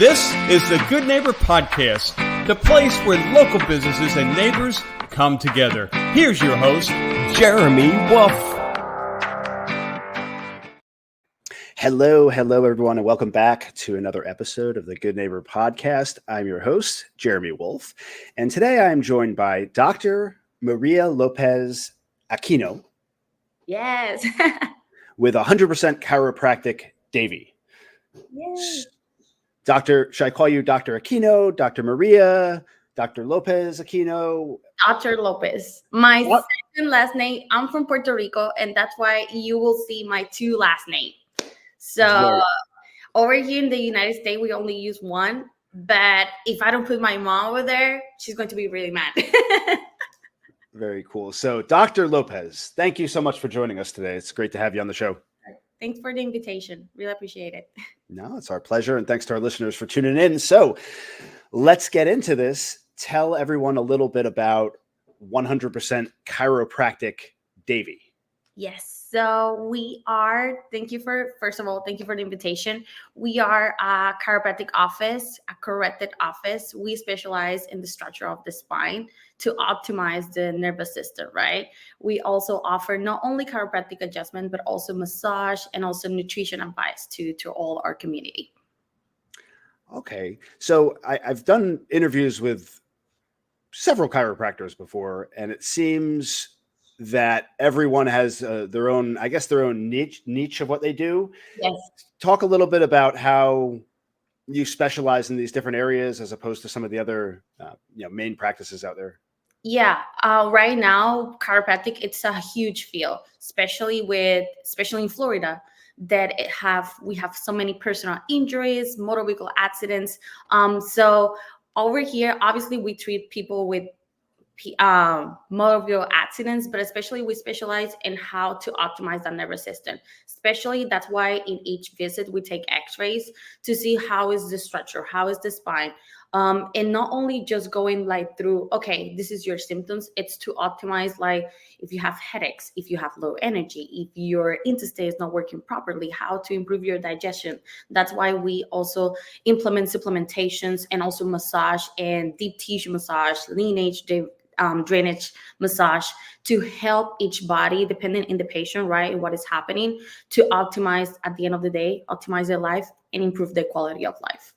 This is the Good Neighbor Podcast, the place where local businesses and neighbors come together. Here's your host, Jeremy Wolf. Hello, everyone, and welcome back to another episode of the Good Neighbor Podcast. I'm your host, Jeremy Wolf, and today I am joined by Dr. Maria Lopez Aquino. Yes. With 100% Chiropractic Davie. Yes. Should I call you Dr. Aquino, Dr. Maria, Dr. Lopez Aquino? Dr. Lopez. My second last name, I'm from Puerto Rico, and that's why you will see my two last names. So over here in the United States, we only use one. But if I don't put my mom over there, she's going to be really mad. Very cool. So Dr. Lopez, thank you so much for joining us today. It's great to have you on the show. Thanks for the invitation. Really appreciate it. No, it's our pleasure. And thanks to our listeners for tuning in. So let's get into this. Tell everyone a little bit about 100% Chiropractic Davie. Yes. So we are, first of all, thank you for the invitation. We are a chiropractic office, a corrected office. We specialize in the structure of the spine to optimize the nervous system, right? We also offer not only chiropractic adjustment, but also massage and also nutrition advice to all our community. Okay. So I've done interviews with several chiropractors before, and it seems that everyone has their own niche of what they do. Yes. Talk a little bit about how you specialize in these different areas as opposed to some of the other main practices out there. Yeah. Right now, chiropractic, it's a huge field, especially in Florida, that we have so many personal injuries, motor vehicle accidents. So over here, obviously we treat people with motor vehicle accidents, but especially we specialize in how to optimize the nervous system. Especially that's why in each visit we take x-rays to see how is the structure, how is the spine, and not only just going like through, okay, this is your symptoms. It's to optimize, like if you have headaches, if you have low energy, if your intestine is not working properly, how to improve your digestion. That's why we also implement supplementations and also massage and deep tissue massage, lineage drainage massage to help each body, depending on the patient, right, what is happening, to optimize at the end of the day, optimize their life and improve their quality of life.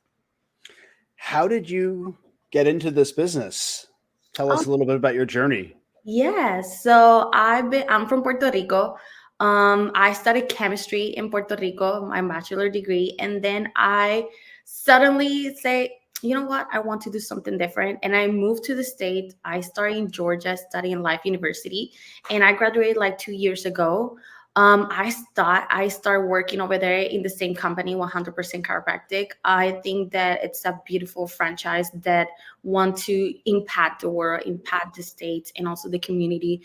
How did you get into this business? Tell us a little bit about your journey. Yes. So I'm from Puerto Rico. I studied chemistry in Puerto Rico, my bachelor degree, and then I suddenly say, you know what? I want to do something different. And I moved to the state. I started in Georgia, studying Life University, and I graduated like 2 years ago. I started working over there in the same company, 100% Chiropractic. I think that it's a beautiful franchise that want to impact the world, impact the state, and also the community.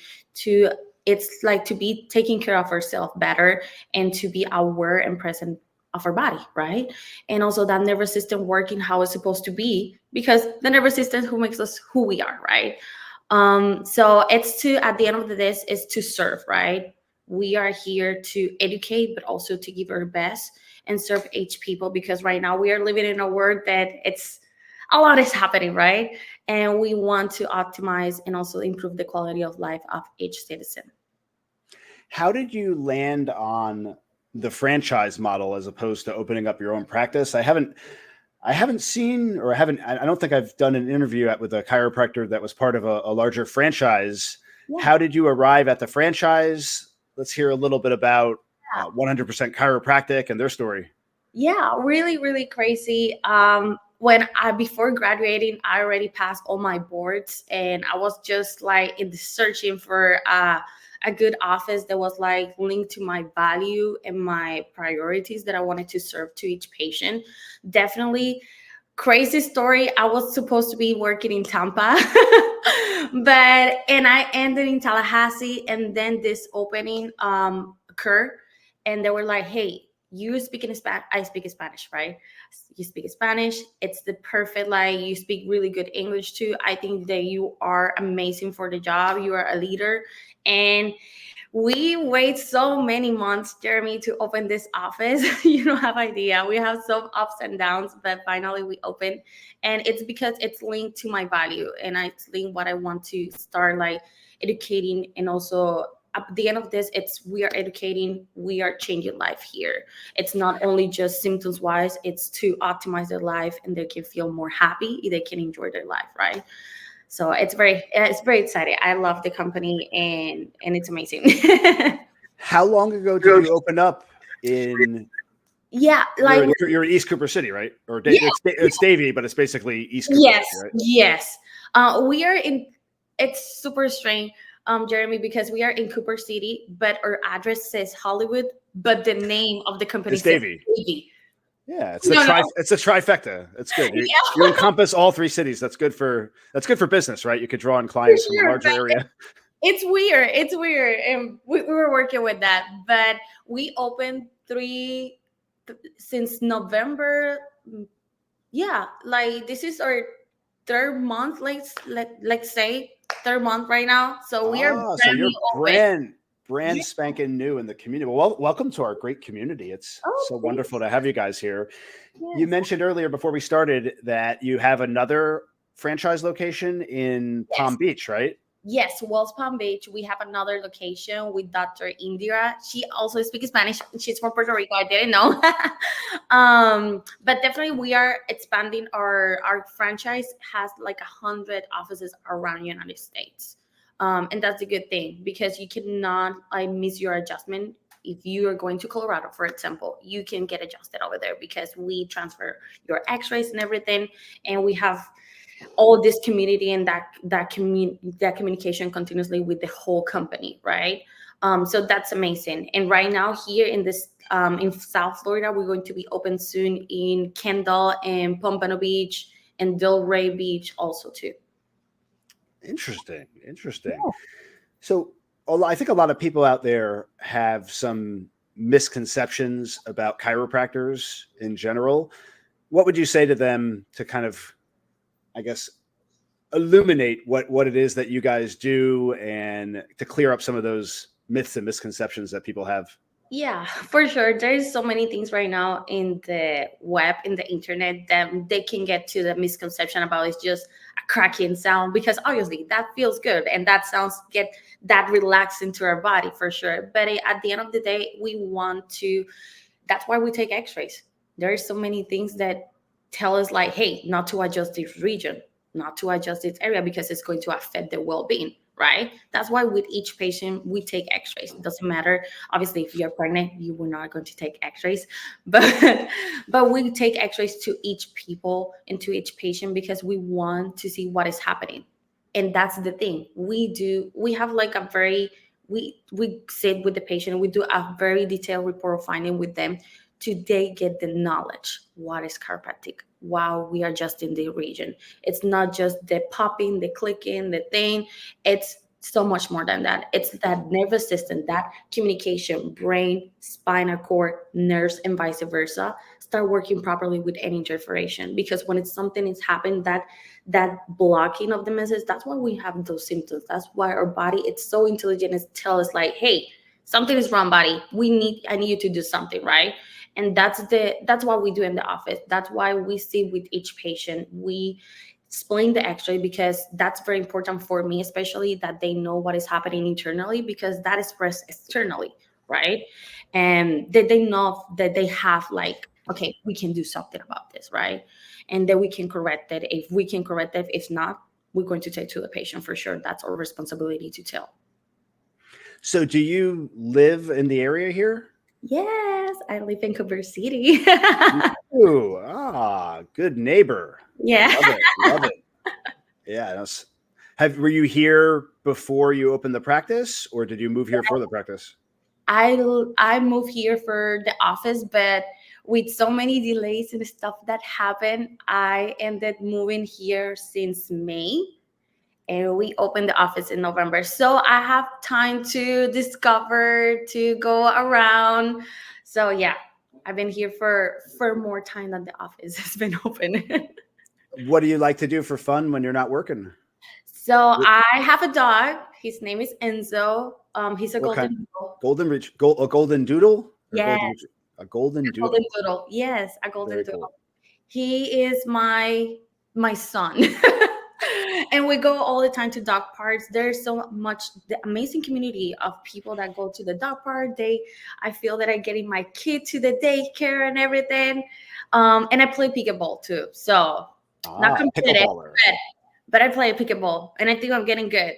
It's like to be taking care of ourselves better and to be aware and present of our body, right? And also that nervous system working how it's supposed to be, because the nervous system who makes us who we are, right? So it's at the end of the day is to serve, right? We are here to educate, but also to give our best and serve each people, because right now we are living in a world that a lot is happening, right? And we want to optimize and also improve the quality of life of each citizen. How did you land on the franchise model as opposed to opening up your own practice? I don't think I've done an interview with a chiropractor that was part of a larger franchise. Yeah. How did you arrive at the franchise? Let's hear a little bit about 100% Chiropractic and their story. Yeah, really, really crazy. Before graduating, I already passed all my boards, and I was just like in the searching for a good office that was like linked to my value and my priorities that I wanted to serve to each patient. Definitely crazy story. I was supposed to be working in Tampa, and I ended in Tallahassee, and then this opening occurred, and they were like, hey, you speak in Spanish. I speak Spanish, right? You speak Spanish. It's the perfect, like, you speak really good English too. I think that you are amazing for the job. You are a leader. And We wait so many months, Jeremy, to open this office. You don't have idea. We have some ups and downs, but finally we open, and it's because it's linked to my value, and it's linked what I want to start like educating, and also at the end of this, it's we are educating, we are changing life here. It's not only just symptoms wise; it's to optimize their life, and they can feel more happy, they can enjoy their life, right? So it's very exciting. I love the company, and it's amazing. How long ago did you open up in? Yeah, like You're in East Cooper City, right? Or yeah, it's Davie, but it's basically East Cooper yes, City, right? yes. We are in. It's super strange, Jeremy, because we are in Cooper City, but our address says Hollywood, but the name of the company It's says Davie. Davie. Yeah, it's No, no. it's a trifecta. It's good. You, Yeah, you encompass all three cities. That's good for business, right? You could draw in for clients from a sure. larger area. It's weird. It's weird, and we were working with that, but we opened since November. Yeah, like this is our third month. Let's say third month right now. So we are So brand you're new open. brand Yeah. spanking new in the community. Well, welcome to our great community. It's Oh, so thanks. wonderful to have you guys here. You Yes. mentioned earlier before we started that you have another franchise location in Palm Yes. Beach, right? Yes, Wells Palm Beach. We have another location with Dr. Indira. She also speaks Spanish. She's from Puerto Rico. I didn't know. But definitely we are expanding our franchise has like 100 offices around the United States. And that's a good thing because you cannot miss your adjustment. If you are going to Colorado, for example, you can get adjusted over there because we transfer your x-rays and everything. And we have all this community and that communication continuously with the whole company, right? So that's amazing. And right now here in this in South Florida, we're going to be open soon in Kendall and Pompano Beach and Delray Beach also too. Interesting. So I think a lot of people out there have some misconceptions about chiropractors in general. What would you say to them to kind of, I guess, illuminate what it is that you guys do and to clear up some of those myths and misconceptions that people have? Yeah, for sure. There's so many things right now in the web, in the internet, that they can get to the misconception about it's just a cracking sound because obviously that feels good and that sounds get that relaxed into our body for sure. But at the end of the day, we want to. That's why we take X-rays. There are so many things that tell us like, hey, not to adjust this region, not to adjust this area because it's going to affect the well-being. Right. That's why with each patient we take X-rays. It doesn't matter. Obviously, if you're pregnant, you were not going to take X-rays, but we take X-rays to each people and to each patient because we want to see what is happening. And that's the thing we do. We have like a very we sit with the patient. We do a very detailed report of finding with them. Today, get the knowledge. What is chiropractic? While we are just in the region, it's not just the popping, the clicking, the thing. It's so much more than that. It's that nervous system, that communication, brain, spinal cord, nerves, and vice versa, start working properly with any interference. Because when it's something is happening, that blocking of the message, that's why we have those symptoms. That's why our body, it's so intelligent, it tells us like, hey, something is wrong, body. I need you to do something, right? And that's what we do in the office. That's why we see with each patient. We explain the x-ray because that's very important for me, especially that they know what is happening internally because that is expressed externally, right? And that they know that they have like, okay, we can do something about this, right? And then we can correct it. If we can correct it, if not, we're going to take to the patient for sure. That's our responsibility to tell. So do you live in the area here? Yes, I live in Cooper City. Ooh, good neighbor. Yeah. Love it. Yeah. Were you here before you opened the practice, or did you move here for the practice? I moved here for the office, but with so many delays and stuff that happened, I ended moving here since May. And we opened the office in November. So I have time to discover, to go around. So yeah, I've been here for more time than the office has been open. What do you like to do for fun when you're not working? So I have a dog. His name is Enzo. He's a What kind? golden doodle. A golden doodle? Or Yes, a golden a doodle. golden doodle. Yes, a golden Very doodle. cool. He is my son. And we go all the time to dog parks. There's so much the amazing community of people that go to the dog park. I feel that I'm getting my kid to the daycare and everything. And I play pickleball too. So not competitive, Pickleballer. but I play pickleball and I think I'm getting good.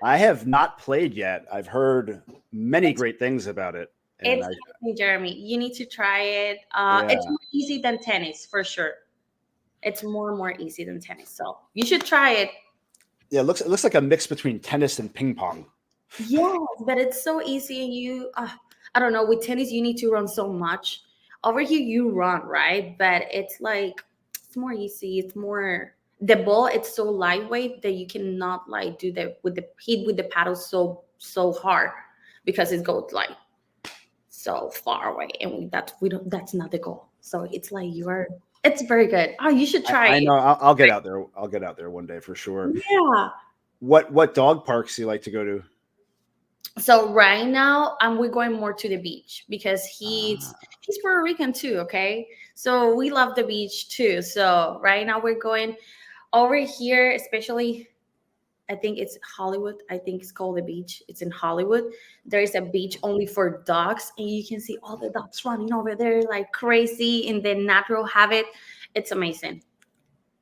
I have not played yet. I've heard many great things about it. And It's amazing, Jeremy. You need to try it. Yeah. It's more easy than tennis for sure. It's more easy than tennis. So you should try it. Yeah, it looks like a mix between tennis and ping pong. Yes, but it's so easy. And I don't know, with tennis, you need to run so much. Over here, you run, right? But it's like, it's more easy. The ball, it's so lightweight that you cannot like do hit with the paddle so hard because it goes like so far away. And that's not the goal. So it's like it's very good. Oh, you should try I it. know. I'll get out there. I'll get out there one day for sure. Yeah. What dog parks do you like to go to? So right now, we're going more to the beach because he's Puerto Rican too. Okay, so we love the beach too. So right now we're going over here, especially. I think it's Hollywood. I think it's called the beach. It's in Hollywood. There is a beach only for dogs, and you can see all the dogs running over there like crazy in their natural habitat. It's amazing.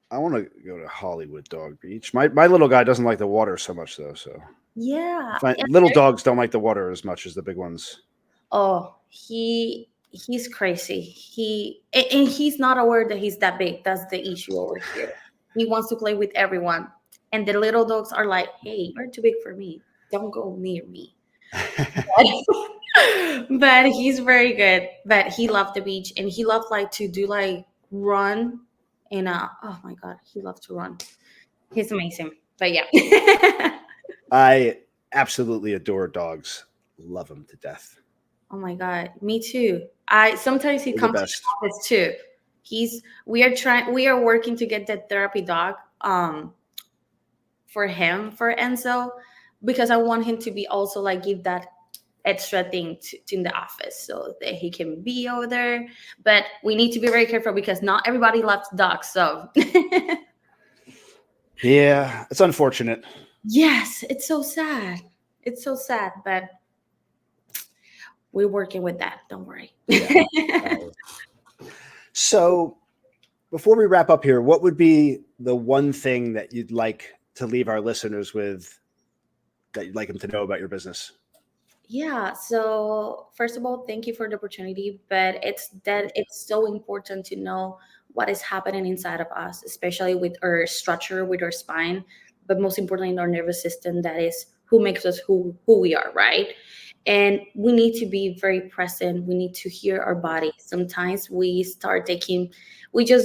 I want to go to Hollywood Dog Beach. My little guy doesn't like the water so much though. So Yeah. little dogs don't like the water as much as the big ones. Oh, he's crazy. And he's not aware that he's that big. That's the issue over here. He wants to play with everyone. And the little dogs are like, hey, you're too big for me. Don't go near me. But he's very good. But he loved the beach and he loved like to do like run and oh my god, he loved to run. He's amazing. But yeah. I absolutely adore dogs. Love them to death. Oh my god, me too. I sometimes he They're comes the to best. the office too. We are working to get the therapy dog for Enzo because I want him to be also like give that extra thing to in the office so that he can be over there. But we need to be very careful because not everybody loves dogs. So Yeah, it's unfortunate. yes, it's so sad. It's so sad, but we're working with that. Don't worry. Yeah. So before we wrap up here, what would be the one thing that you'd like to leave our listeners with that you'd like them to know about your business? Yeah, so first of all, thank you for the opportunity, but it's so important to know what is happening inside of us, especially with our structure, with our spine, but most importantly in our nervous system, that is who makes us who we are, right? And we need to be very present. We need to hear our body. Sometimes we just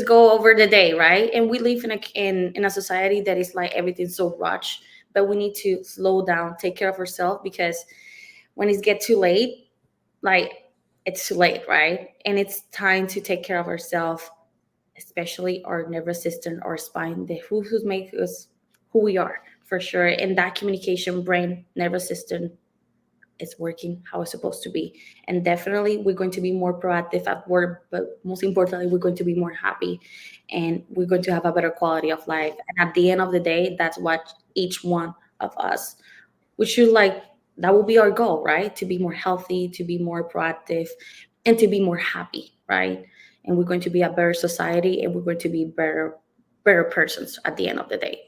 go over the day, right? And we live in a society that is like everything's so rushed, but we need to slow down, take care of ourselves because when it gets too late, like it's too late, right? And it's time to take care of ourselves, especially our nervous system, our spine, the who's make us who we are for sure. And that communication, brain, nervous system is working how it's supposed to be. And definitely we're going to be more proactive at work, but most importantly, we're going to be more happy and we're going to have a better quality of life. And at the end of the day, that's what each one of us, we should like, that will be our goal, right? To be more healthy, to be more proactive, and to be more happy, right? And we're going to be a better society and we're going to be better persons at the end of the day.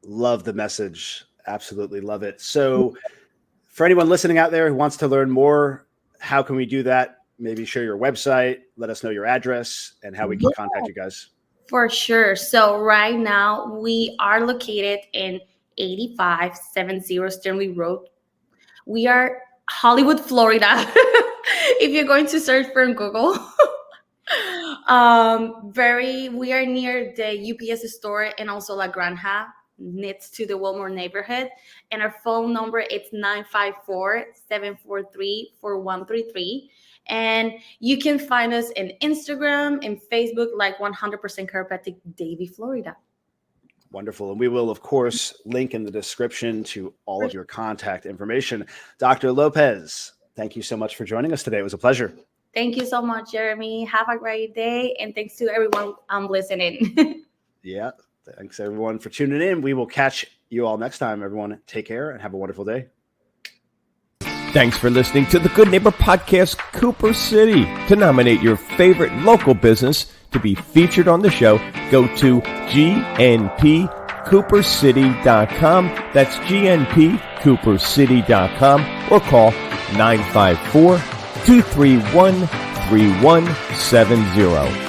Love the message. Absolutely love it. So for anyone listening out there who wants to learn more, how can we do that? Maybe share your website, let us know your address and how we can contact you guys. For sure. So right now we are located in 8570 Stanley Road. We are Hollywood, Florida. If you're going to search for Google. We are near the UPS store and also La Granja, next to the Wilmore neighborhood. And our phone number is 954-743-4133. And you can find us in Instagram and Facebook like 100% Chiropractic Davie, Florida. Wonderful. And we will, of course, link in the description to all of your contact information. Dr. Lopez, thank you so much for joining us today. It was a pleasure. Thank you so much, Jeremy. Have a great day. And thanks to everyone listening. Yeah. Thanks, everyone, for tuning in. We will catch you all next time. Everyone, take care and have a wonderful day. Thanks for listening to the Good Neighbor Podcast, Cooper City. To nominate your favorite local business to be featured on the show, go to gnpcoopercity.com. That's gnpcoopercity.com or call 954-231-3170.